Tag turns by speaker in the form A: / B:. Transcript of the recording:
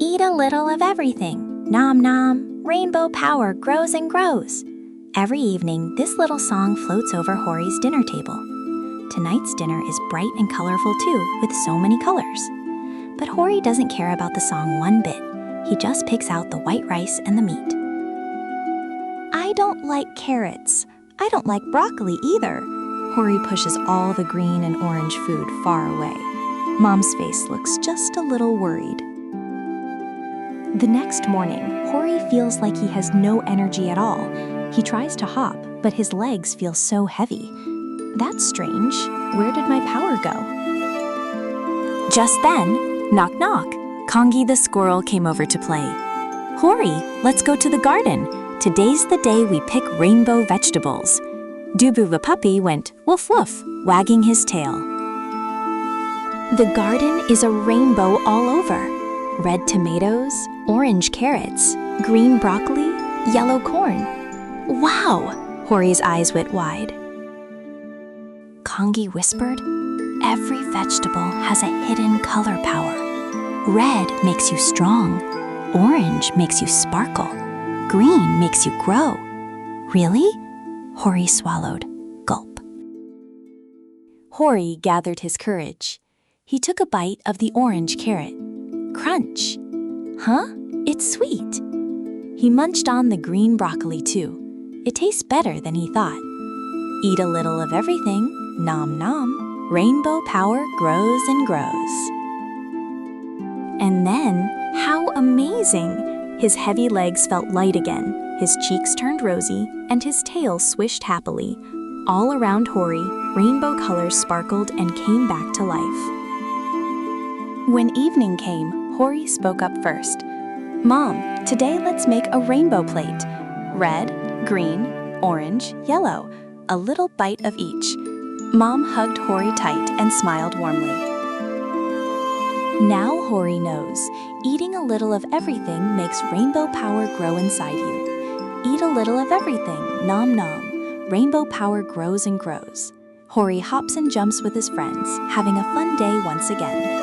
A: Eat a little of everything. Nom nom. Rainbow power grows and grows. Every evening, this little song floats over Hori's dinner table. Tonight's dinner is bright and colorful too, with so many colors. But Hori doesn't care about the song one bit. He just picks out the white rice and the meat. I don't like carrots. I don't like broccoli either. Hori pushes all the green and orange food far away. Mom's face looks just a little worried. The next morning, Hori feels like he has no energy at all. He tries to hop, but his legs feel so heavy. That's strange. Where did my power go? Just then, knock knock, Kongi the squirrel came over to play. Hori, let's go to the garden. Today's the day we pick rainbow vegetables. Dubu the puppy went woof woof, wagging his tail. The garden is a rainbow all over. Red tomatoes, orange carrots, green broccoli, yellow corn. Wow! Hori's eyes went wide. Kongi whispered, every vegetable has a hidden color power. Red makes you strong. Orange makes you sparkle. Green makes you grow. Really? Hori swallowed. Gulp. Hori gathered his courage. He took a bite of the orange carrot. Crunch. Huh? It's sweet. He munched on the green broccoli too. It tastes better than he thought. Eat a little of everything. Nom nom. Rainbow power grows and grows. And then, how amazing! His heavy legs felt light again. His cheeks turned rosy, and his tail swished happily. All around Hori, rainbow colors sparkled and came back to life. When evening came, Hori spoke up first. Mom, today let's make a rainbow plate. Red, green, orange, yellow. A little bite of each. Mom hugged Hori tight and smiled warmly. Now Hori knows, eating a little of everything makes rainbow power grow inside you. Eat a little of everything, nom nom. Rainbow power grows and grows. Hori hops and jumps with his friends, having a fun day once again.